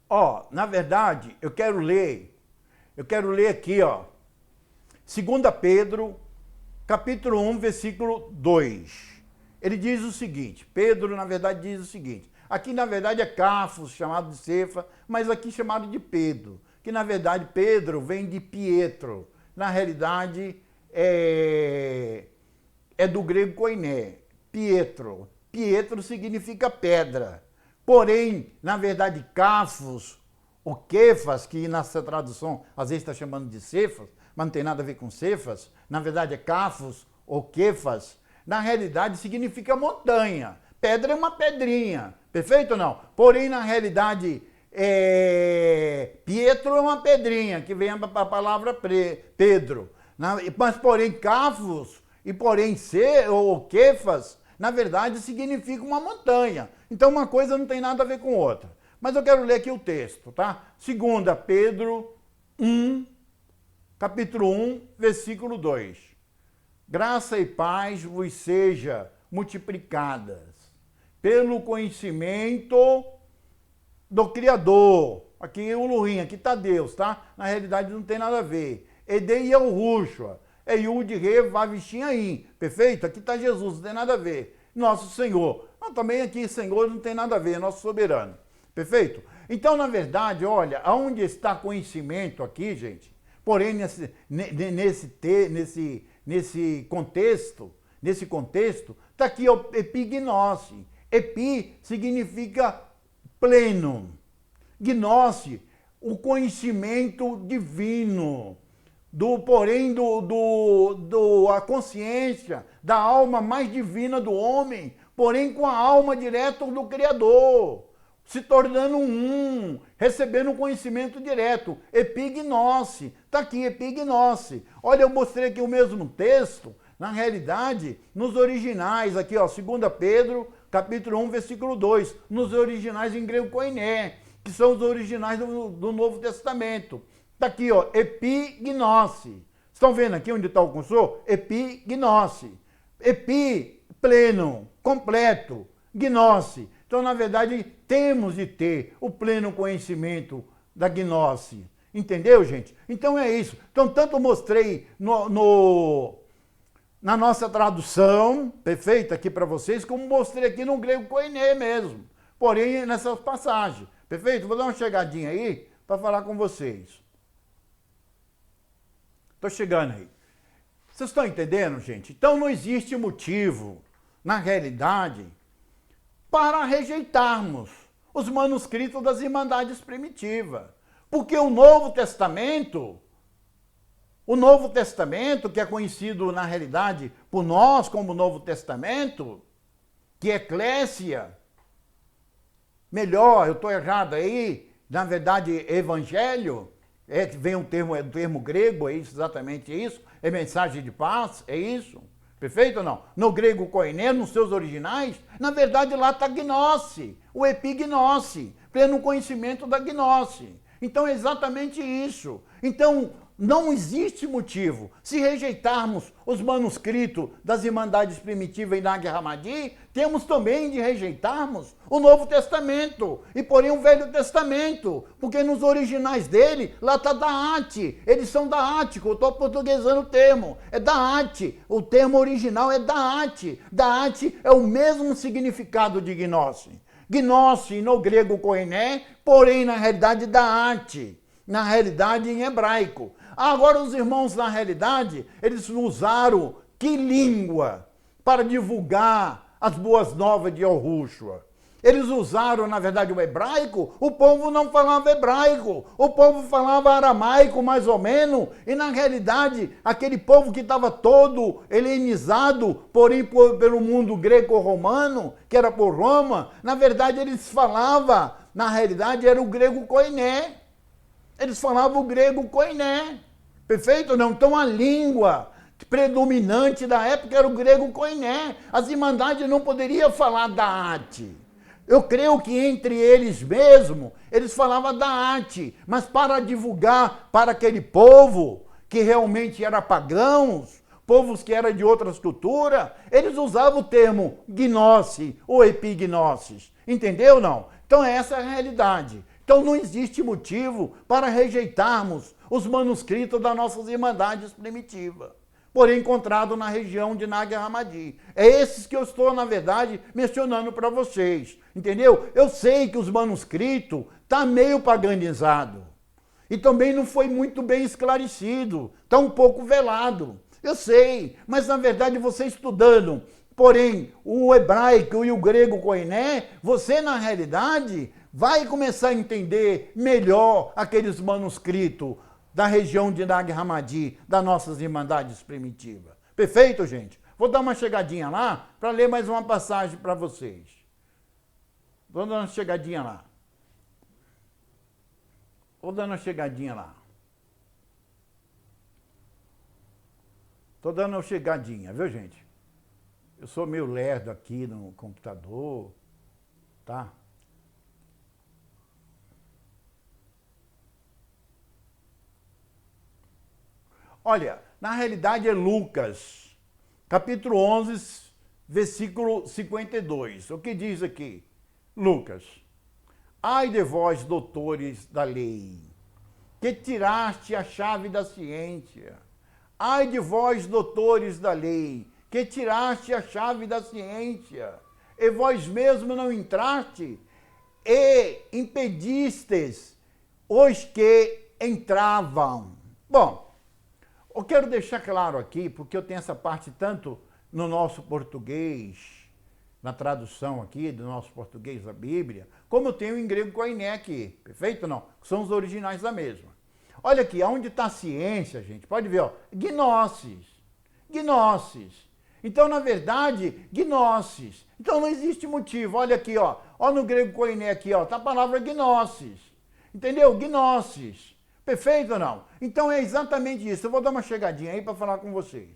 Ó, na verdade, eu quero ler aqui, ó, 2 Pedro, capítulo 1, versículo 2. Ele diz o seguinte, Pedro, na verdade, diz o seguinte, aqui, na verdade, é Cafos, chamado de Cefa, mas aqui chamado de Pedro, que, na verdade, Pedro vem de Pietro. Na realidade, é do grego koiné, Pietro. Pietro significa pedra. Porém, na verdade, Cafos, o Kefas, que nessa tradução às vezes está chamando de Cefas, mas não tem nada a ver com Cefas, na verdade é Cafos ou Kefas, na realidade significa montanha. Pedra é uma pedrinha, perfeito ou não? Porém, na realidade, Pietro é uma pedrinha, que vem a palavra Pedro. Mas, porém, Cafos e, porém, ou Kefas, na verdade, significa uma montanha. Então, uma coisa não tem nada a ver com outra. Mas eu quero ler aqui o texto, tá? 2 Pedro 1, capítulo 1, versículo 2. graça e paz vos seja multiplicadas pelo conhecimento do Criador. Aqui o Lurim, aqui está Deus, tá? Na realidade não tem nada a ver. Edei o Rushua, é Yud Re Vavishinhaim, perfeito? Aqui está Jesus, não tem nada a ver. Nosso Senhor. Não, também aqui Senhor não tem nada a ver, é nosso soberano. Perfeito? Então, na verdade, olha, aonde está conhecimento aqui, gente, porém nesse contexto, está aqui o epignose. Epi significa pleno. Gnose, o conhecimento divino, a consciência da alma mais divina do homem, porém com a alma direta do Criador, se tornando recebendo um conhecimento direto. Epignose, está aqui, epignose. Olha, eu mostrei aqui o mesmo texto, na realidade, nos originais, aqui ó, 2 Pedro, capítulo 1, versículo 2, nos originais em grego koiné, que são os originais do Novo Testamento. Está aqui, ó, epignose. Estão vendo aqui onde está o cursor? Epignose. Epi, pleno, completo, gnose. Então, na verdade, temos de ter o pleno conhecimento da gnose. Entendeu, gente? Então é isso. Então, tanto mostrei na nossa tradução, perfeita aqui para vocês, como mostrei aqui no grego koiné mesmo. Porém, nessas passagens. Perfeito? Vou dar uma chegadinha aí para falar com vocês. Estou chegando aí. Vocês estão entendendo, gente? Então não existe motivo, na realidade, para rejeitarmos os manuscritos das Irmandades Primitivas. Porque o Novo Testamento, que é conhecido, na realidade, por nós como Novo Testamento, que é eclésia, melhor, eu estou errado aí, na verdade, evangelho, vem um termo grego, é isso, exatamente isso, é mensagem de paz, é isso, perfeito ou não? No grego koiné, nos seus originais, na verdade lá está gnose, o epignose, pleno conhecimento da gnose. Então é exatamente isso. Então não existe motivo, se rejeitarmos os manuscritos das Irmandades Primitivas em Nag Hammadi, temos também de rejeitarmos o Novo Testamento, e porém o Velho Testamento, porque nos originais dele, lá está Da'at, eles são Da'at, eu estou portuguesando o termo, é Da'at, o termo original é Da'at, Da'at é o mesmo significado de gnose. Gnose no grego koiné, porém na realidade Da'at, na realidade em hebraico. Agora os irmãos, na realidade, eles usaram que língua para divulgar as boas novas de Yahushua? Eles usaram, na verdade, o hebraico. O povo não falava hebraico, o povo falava aramaico, mais ou menos, e na realidade, aquele povo que estava todo helenizado, porém pelo mundo greco-romano, que era por Roma, na verdade eles falavam, na realidade era o grego koiné. Eles falavam o grego koiné, perfeito ou não? Então a língua predominante da época era o grego koiné. As irmandades não poderiam falar Da'at. Eu creio que entre eles mesmo, eles falavam Da'at, mas para divulgar para aquele povo que realmente era pagãos, povos que eram de outras culturas, eles usavam o termo gnose ou epignosis. Entendeu ou não? Então essa é a realidade. Então não existe motivo para rejeitarmos os manuscritos das nossas Irmandades Primitivas, porém encontrado na região de Nag Hammadi. É esses que eu estou, na verdade, mencionando para vocês. Entendeu? Eu sei que os manuscritos estão meio paganizados e também não foi muito bem esclarecido, está um pouco velado. Eu sei, mas na verdade você estudando, porém, o hebraico e o grego koiné, você na realidade vai começar a entender melhor aqueles manuscritos da região de Nag Hammadi, das nossas Irmandades Primitivas. Perfeito, gente? Vou dar uma chegadinha lá para ler mais uma passagem para vocês. Vou dar uma chegadinha lá. Vou dando uma chegadinha lá. Estou dando uma chegadinha, viu, gente? Eu sou meio lerdo aqui no computador, tá? Olha, na realidade é Lucas, capítulo 11, versículo 52. O que diz aqui? Lucas. Ai de vós, doutores da lei, que tiraste a chave da ciência. Ai de vós, doutores da lei, que tiraste a chave da ciência, e vós mesmo não entraste, e impedistes os que entravam. Bom, eu quero deixar claro aqui, porque eu tenho essa parte tanto no nosso português, na tradução aqui do nosso português da Bíblia, como eu tenho em grego koiné aqui, perfeito ou não? Que são os originais da mesma. Olha aqui, onde está a ciência, gente, pode ver, ó, gnosis, gnosis. Então, na verdade, gnosis. Então, não existe motivo. Olha aqui, ó no grego koiné aqui, ó, tá a palavra gnosis. Entendeu? Gnosis. Perfeito ou não? Então, é exatamente isso. Eu vou dar uma chegadinha aí para falar com vocês.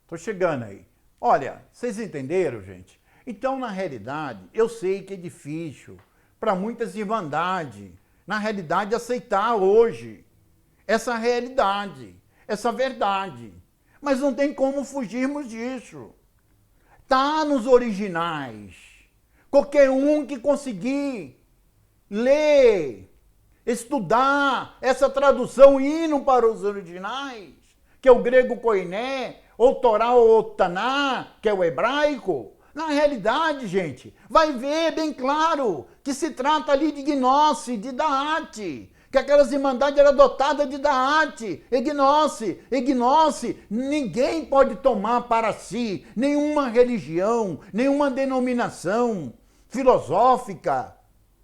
Tô chegando aí. Olha, vocês entenderam, gente? Então, na realidade, eu sei que é difícil para muitas irmandades, na realidade, aceitar hoje essa realidade, essa verdade. Mas não tem como fugirmos disso. Está nos originais. Qualquer um que conseguir ler, estudar essa tradução indo para os originais, que é o grego koiné, ou Torá ou Taná, que é o hebraico, na realidade, gente, vai ver bem claro que se trata ali de gnose, de Daate, que aquelas irmandades eram dotadas de Daate, gnose, ninguém pode tomar para si nenhuma religião, nenhuma denominação filosófica,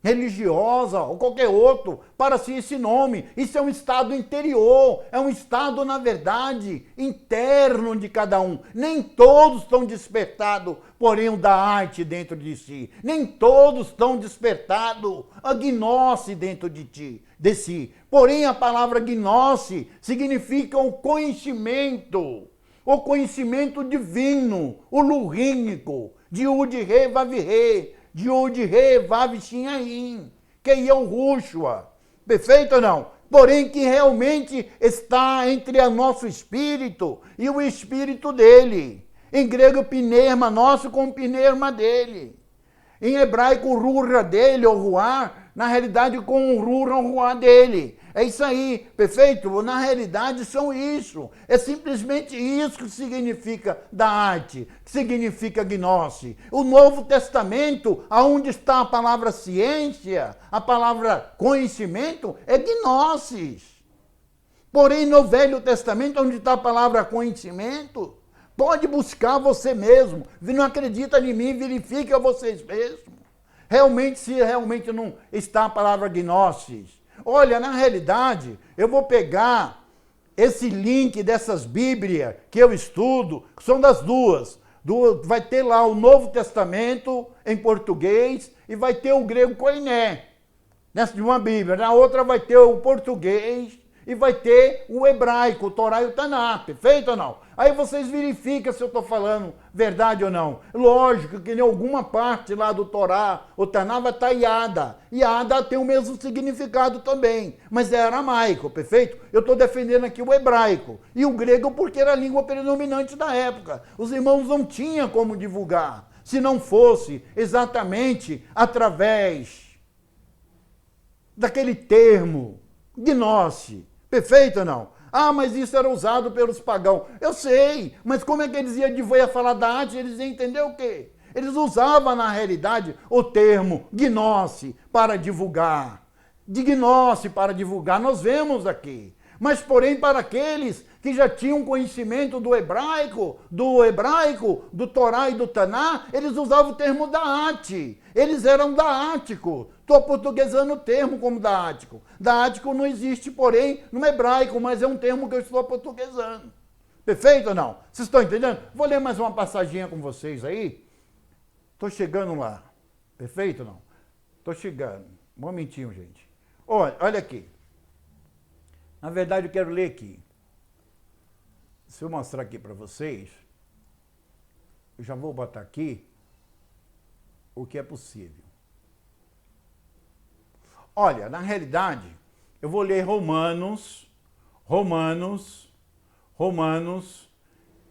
religiosa ou qualquer outro, para si esse nome. Isso é um estado interior, é um estado, na verdade, interno de cada um. Nem todos estão despertados, porém, o da arte dentro de si. Nem todos estão despertados a gnose dentro de si. Porém, a palavra gnose significa o conhecimento divino, o lurrínico, de Ud-Re, Vav-Re, de Ud-Re, Vav-Shin-Ayin, que é o Rushua. Perfeito ou não? Porém, que realmente está entre o nosso espírito e o espírito dele. Em grego, pneuma nosso com o pneuma dele. Em hebraico, o rura dele, ou ruar, na realidade, com o rura, o ruar dele. É isso aí, perfeito? Na realidade, são isso. É simplesmente isso que significa da arte, que significa gnose. O Novo Testamento, aonde está a palavra ciência, a palavra conhecimento, é gnosis. Porém, no Velho Testamento, onde está a palavra conhecimento, pode buscar você mesmo. Não acredita em mim, verifica vocês mesmos. Realmente, se realmente não está a palavra gnosis. Olha, na realidade, eu vou pegar esse link dessas Bíblias que eu estudo, que são das duas. Vai ter lá o Novo Testamento em português e vai ter o grego koiné, nessa de uma Bíblia. Na outra vai ter o português e vai ter o hebraico, o Torá e o Taná, perfeito ou não? Aí vocês verificam se eu estou falando verdade ou não. Lógico que em alguma parte lá do Torá, o Taná vai estar Yada. Yada tem o mesmo significado também, mas é aramaico, perfeito? Eu estou defendendo aqui o hebraico e o grego porque era a língua predominante da época. Os irmãos não tinham como divulgar, se não fosse exatamente através daquele termo, gnose. Perfeito ou não? Ah, mas isso era usado pelos pagãos. Eu sei, mas como é que eles iam falar da arte? Eles iam entender o quê? Eles usavam, na realidade, o termo gnose para divulgar. De gnose para divulgar, nós vemos aqui. Mas, porém, para aqueles que já tinham conhecimento do hebraico, do Torá e do Taná, eles usavam o termo daate. Eles eram daático. Estou portuguesando o termo como daático. Daático não existe, porém, no hebraico, mas é um termo que eu estou portuguesando. Perfeito ou não? Vocês estão entendendo? Vou ler mais uma passaginha com vocês aí. Estou chegando lá. Perfeito ou não? Estou chegando. Um momentinho, gente. Olha aqui. Na verdade, eu quero ler aqui. Se eu mostrar aqui para vocês, eu já vou botar aqui o que é possível. Olha, na realidade, eu vou ler Romanos,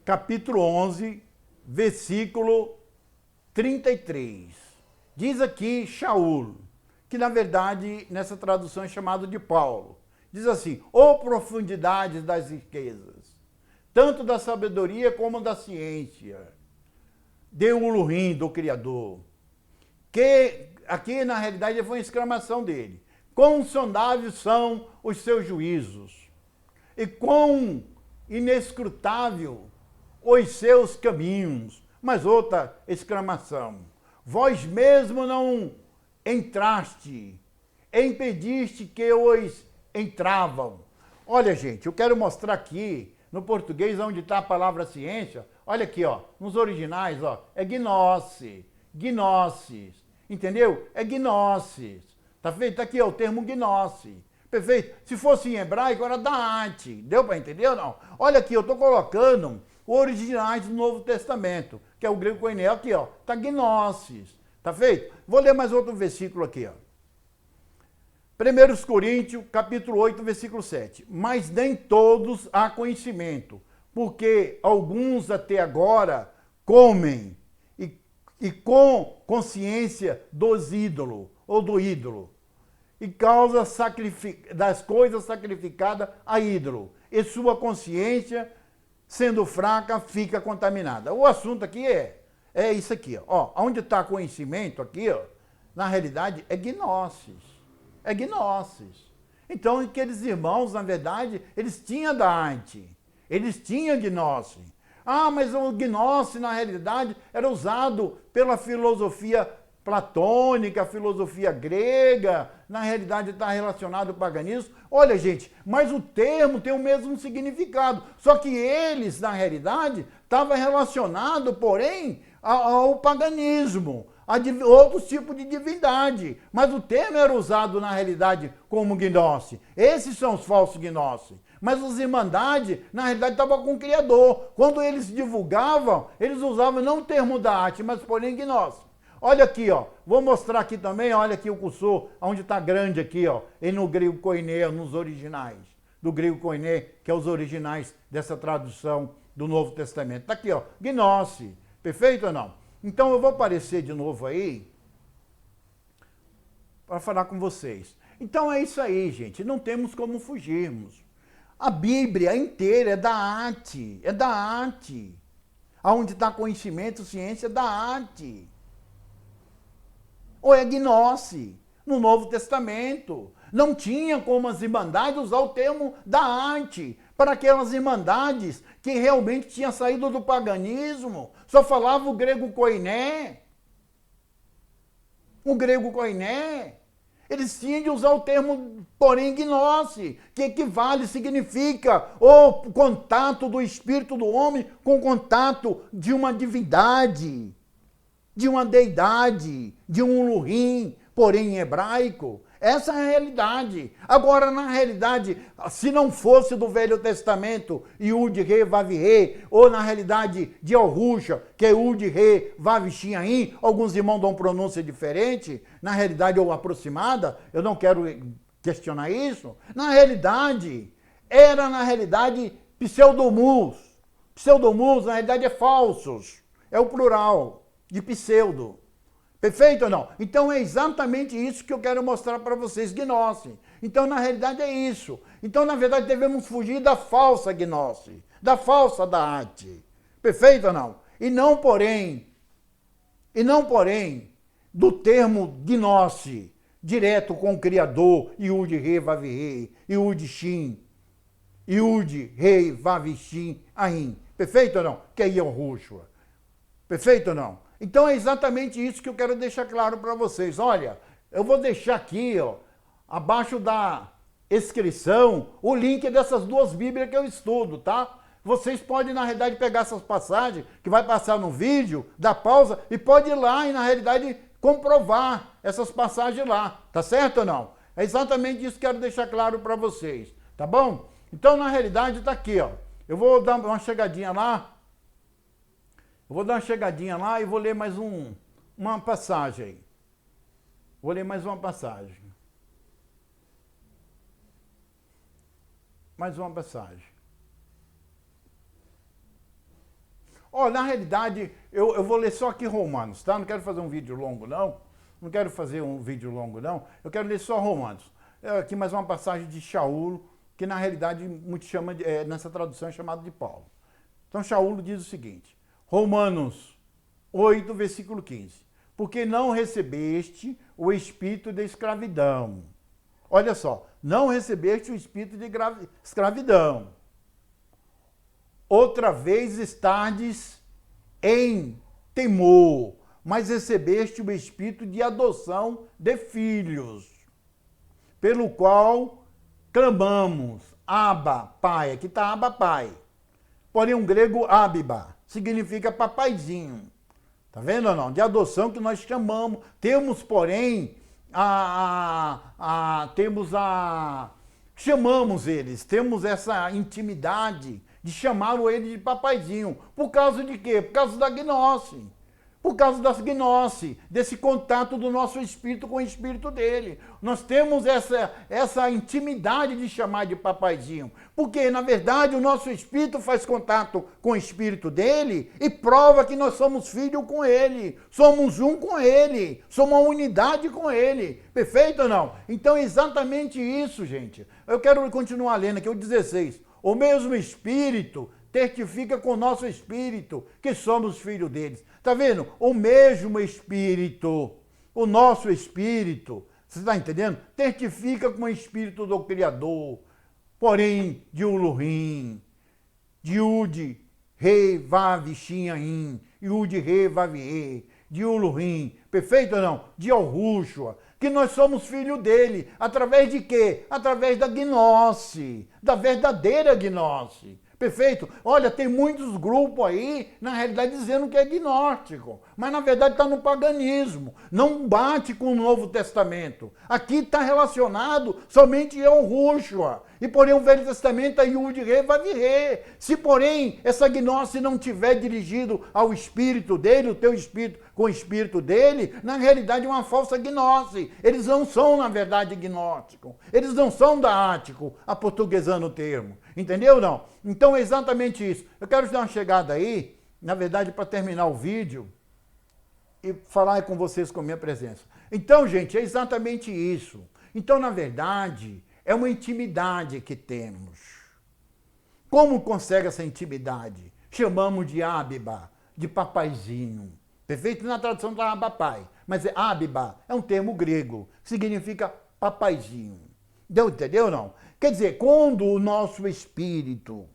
capítulo 11, versículo 33. Diz aqui Shaul, que na verdade nessa tradução é chamado de Paulo. Diz assim: "Ô profundidades das riquezas, tanto da sabedoria como da ciência, de Elohim, do Criador." Que aqui na realidade foi uma exclamação dele. "Quão sondáveis são os seus juízos, e quão inescrutável os seus caminhos." Mas outra exclamação: "Vós mesmo não entraste, impediste que os entravam." Olha, gente, eu quero mostrar aqui no português onde está a palavra ciência. Olha aqui, ó, nos originais, ó, é gnose, gnosis, entendeu? É gnosis. Tá feito? Tá aqui, ó, o termo gnose. Perfeito? Se fosse em hebraico, era daate. Deu para entender ou não? Olha aqui, eu estou colocando originais do Novo Testamento, que é o grego koiné. Aqui, ó, tá gnosis. Tá feito? Vou ler mais outro versículo aqui, ó. 1 Coríntios, capítulo 8, versículo 7. "Mas nem todos há conhecimento, porque alguns até agora comem e com consciência dos ídolos, ou do ídolo, e causa das coisas sacrificadas a ídolo, e sua consciência, sendo fraca, fica contaminada." O assunto aqui é isso aqui, ó. Onde está conhecimento aqui, ó, na realidade é gnosis. É gnosis. Então, aqueles irmãos, na verdade, eles tinham Dante, eles tinham gnose. Ah, mas o gnose, na realidade, era usado pela filosofia platônica, filosofia grega, na realidade está relacionado ao paganismo. Olha, gente, mas o termo tem o mesmo significado, só que eles, na realidade, estavam relacionados, porém, ao paganismo, a outros tipos de divindade. Mas o termo era usado, na realidade, como gnose. Esses são os falsos gnoses. Mas os irmandades, na realidade, estavam com o Criador. Quando eles divulgavam, eles usavam não o termo da arte, mas porém gnose. Olha aqui, ó. Vou mostrar aqui também, olha aqui o cursor, onde está grande aqui, ó. E no grego koiné, nos originais. Do grego koiné, que é os originais dessa tradução do Novo Testamento. Está aqui, ó. Gnose. Perfeito ou não? Então eu vou aparecer de novo aí para falar com vocês. Então é isso aí, gente. Não temos como fugirmos. A Bíblia inteira é da arte. É da arte. Aonde está conhecimento, ciência, é da arte. Ou é gnose. No Novo Testamento. Não tinha como as irmandades usar o termo da arte para aquelas irmandades que realmente tinham saído do paganismo. Só falava o grego koiné. O grego koiné. Eles tinham de usar o termo, porém, gnose, que equivale, significa o contato do espírito do homem com o contato de uma divindade, de uma deidade, de um Elohim, porém em hebraico. Essa é a realidade. Agora, na realidade, se não fosse do Velho Testamento, Yud-Re, Vav-Re, ou na realidade de Al-Rusha, que é Yud-Re, Vav-Shin-Ain, alguns irmãos dão pronúncia diferente, na realidade ou aproximada, eu não quero questionar isso. Na realidade, era na realidade pseudomus. Pseudomus, na realidade, é falsos. É o plural de pseudo. Perfeito ou não? Então é exatamente isso que eu quero mostrar para vocês, gnose. Então, na realidade, é isso. Então, na verdade, devemos fugir da falsa gnose, da falsa da arte. Perfeito ou não? E não, porém, do termo gnose, direto com o Criador, Yud-Re, Vav-Re, Yud-Shin, Yud-Re, Vav-Shin, Ain. Perfeito ou não? Que é Yahushua. Perfeito ou não? Então é exatamente isso que eu quero deixar claro para vocês. Olha, eu vou deixar aqui, ó, abaixo da inscrição, o link dessas duas Bíblias que eu estudo, tá? Vocês podem, na realidade, pegar essas passagens que vai passar no vídeo, dar pausa e pode ir lá e, na realidade, comprovar essas passagens lá. Tá certo ou não? É exatamente isso que eu quero deixar claro para vocês, tá bom? Então, na realidade, tá aqui, ó. Eu vou dar uma chegadinha lá. Eu vou dar uma chegadinha lá e vou ler mais uma passagem. Vou ler mais uma passagem. Mais uma passagem. Ó, na realidade, eu vou ler só aqui Romanos, tá? Não quero fazer um vídeo longo, não. Não quero fazer um vídeo longo, não. Eu quero ler só Romanos. Aqui mais uma passagem de Shaul, que na realidade muito chama nessa tradução é chamado de Paulo. Então Shaul diz o seguinte, Romanos 8, versículo 15. Porque não recebeste o espírito de escravidão. Olha só, não recebeste o espírito de escravidão. Outra vez estardes em temor, mas recebeste o espírito de adoção de filhos, pelo qual clamamos, Abba, Pai. Aqui está Abba, Pai. Porém, um grego, Abiba, significa papaizinho. Tá vendo ou não? De adoção que nós chamamos. Temos, porém, chamamos eles, temos essa intimidade de chamar ele de papaizinho. Por causa de quê? Por causa da gnose. Por causa da gnose, desse contato do nosso espírito com o espírito dele. Nós temos essa intimidade de chamar de papaizinho. Porque, na verdade, o nosso espírito faz contato com o espírito dele e prova que nós somos filhos com ele. Somos um com ele. Somos uma unidade com ele. Perfeito ou não? Então é exatamente isso, gente. Eu quero continuar lendo aqui o 16. O mesmo espírito testifica com o nosso espírito que somos filhos deles. Tá vendo? O mesmo espírito, o nosso espírito, você está entendendo? Testifica com o espírito do Criador, porém de Ulurim, de Ud, Rei, Vav, Shinhaim, Ud, Rei, Vav, Rei, de Ulurim, perfeito ou não? De Yahushua, que nós somos filhos dele, através de quê? Através da gnose, da verdadeira gnose. Perfeito? Olha, tem muitos grupos aí, na realidade, dizendo que é gnóstico, mas na verdade está no paganismo, não bate com o Novo Testamento. Aqui está relacionado somente ao Yahushua, e porém o Velho Testamento é Yud, Rei, Vav, Rei. Se porém essa gnose não tiver dirigido ao espírito dele, o teu espírito com o espírito dele, na realidade é uma falsa gnose. Eles não são, na verdade, gnósticos, eles não são da ático, aportuguesando o termo. Entendeu ou não? Então é exatamente isso. Eu quero dar uma chegada aí, na verdade, para terminar o vídeo e falar com vocês com a minha presença. Então, gente, é exatamente isso. Então, na verdade, é uma intimidade que temos. Como consegue essa intimidade? Chamamos de Abiba, de papaizinho. Perfeito? Na tradução da Abba, Pai. Mas Abiba é um termo grego, significa papaizinho. Entendeu ou não? Quer dizer, quando o nosso espírito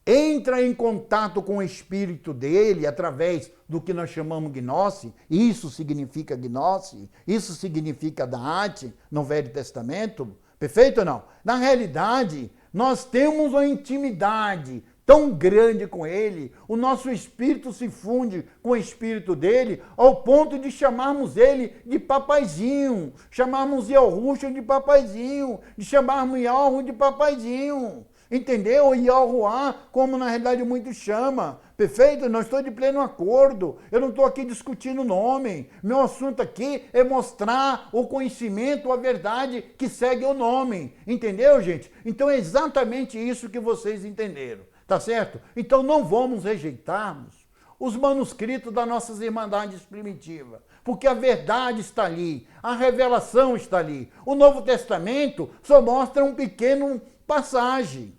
entra em contato com o espírito dele através do que nós chamamos gnose, isso significa gnose, isso significa da'at no Velho Testamento, perfeito ou não? Na realidade, nós temos uma intimidade tão grande com ele, o nosso espírito se funde com o espírito dele, ao ponto de chamarmos ele de papaizinho, chamarmos Yahushua de papaizinho, de chamarmos Yahu de papaizinho. Entendeu? Yahuá, como na realidade muitos chamam. Perfeito? Não estou de pleno acordo. Eu não estou aqui discutindo o nome. Meu assunto aqui é mostrar o conhecimento, a verdade que segue o nome. Entendeu, gente? Então é exatamente isso que vocês entenderam. Tá certo? Então não vamos rejeitarmos os manuscritos das nossas irmandades primitivas, porque a verdade está ali, a revelação está ali. O Novo Testamento só mostra um pequeno passagem.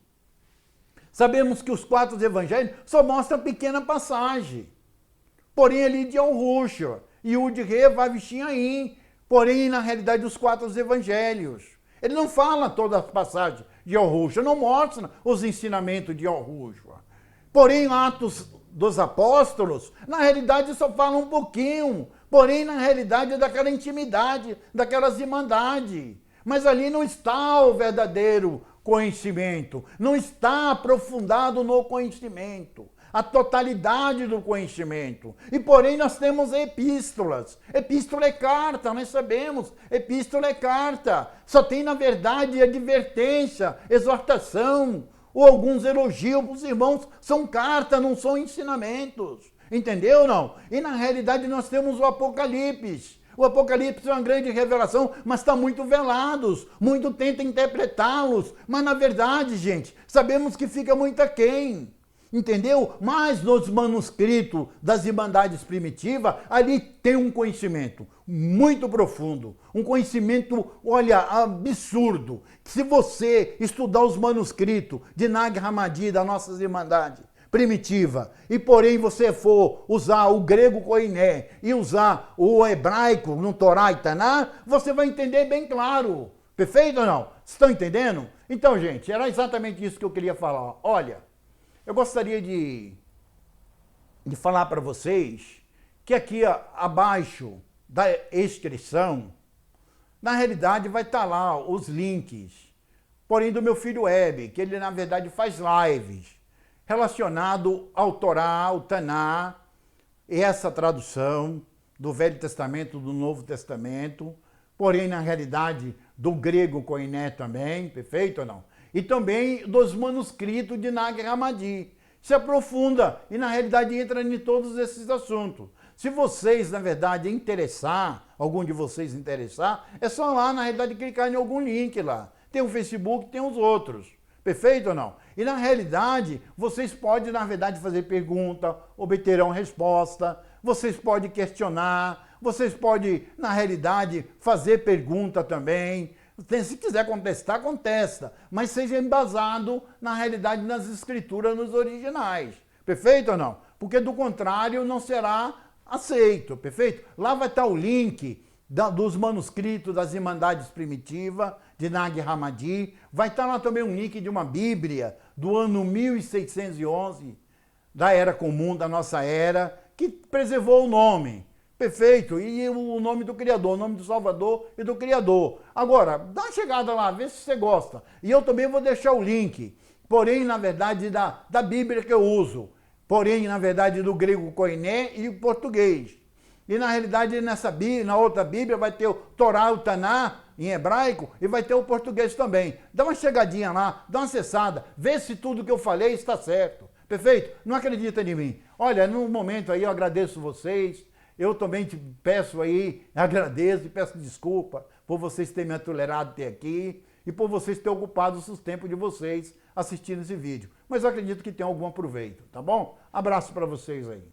Sabemos que os 4 evangelhos só mostram pequena passagem. Porém, ali de Yahushua, Yud, Rei, Vav, Shinhaim, porém, na realidade, os 4 evangelhos. Ele não fala todas as passagens de Yahushua, não mostra os ensinamentos de Yahushua. Porém, Atos dos Apóstolos, na realidade, só fala um pouquinho. Porém, na realidade, é daquela intimidade, daquelas irmandades. Mas ali não está o verdadeiro conhecimento, não está aprofundado no conhecimento, a totalidade do conhecimento. E porém nós temos epístolas. Epístola é carta, nós sabemos. Epístola é carta. Só tem na verdade advertência, exortação, ou alguns elogios para os irmãos. São cartas, não são ensinamentos. Entendeu ou não? E na realidade nós temos o Apocalipse. O Apocalipse é uma grande revelação, mas está muito velados. Muito tenta interpretá-los. Mas na verdade, gente, sabemos que fica muito aquém. Entendeu? Mas nos manuscritos das Irmandades Primitivas, ali tem um conhecimento muito profundo, um conhecimento, olha, absurdo. Se você estudar os manuscritos de Nag Hammadi, das nossas Irmandades Primitivas, e porém você for usar o grego koiné e usar o hebraico no Torá e Taná, você vai entender bem claro. Perfeito ou não? Vocês estão entendendo? Então, gente, era exatamente isso que eu queria falar. Olha, eu gostaria de falar para vocês que aqui abaixo da inscrição, na realidade vai estar lá os links, porém do meu filho Web, que ele na verdade faz lives relacionado ao Torá, ao Taná, e essa tradução do Velho Testamento, do Novo Testamento, porém na realidade do grego koiné também, perfeito ou não? E também dos manuscritos de Nag Hammadi. Se aprofunda e, na realidade, entra em todos esses assuntos. Se vocês, na verdade, interessar, algum de vocês interessar, é só lá, na realidade, clicar em algum link lá. Tem o Facebook, tem os outros. Perfeito ou não? E, na realidade, vocês podem, na verdade, fazer pergunta, obterão resposta, vocês podem questionar, vocês podem, na realidade, fazer pergunta também. Se quiser contestar, contesta, mas seja embasado, na realidade, nas escrituras, nos originais. Perfeito ou não? Porque, do contrário, não será aceito, perfeito? Lá vai estar o link dos manuscritos das Irmandades Primitivas, de Nag Hammadi. Vai estar lá também um link de uma Bíblia do ano 1611, da Era Comum, da nossa era, que preservou o nome. Perfeito, e o nome do Criador, o nome do Salvador e do Criador. Agora, dá uma chegada lá, vê se você gosta. E eu também vou deixar o link, porém, na verdade, da Bíblia que eu uso. Porém, na verdade, do grego koiné e o português. E, na realidade, na outra Bíblia vai ter o Torá, o Taná, em hebraico, e vai ter o português também. Dá uma chegadinha lá, dá uma acessada, vê se tudo que eu falei está certo. Perfeito? Não acredita em mim. Olha, no momento aí eu agradeço vocês. Eu também te peço aí, agradeço e peço desculpa por vocês terem me tolerado até aqui e por vocês terem ocupado o tempo de vocês assistindo esse vídeo. Mas eu acredito que tem algum proveito, tá bom? Abraço para vocês aí.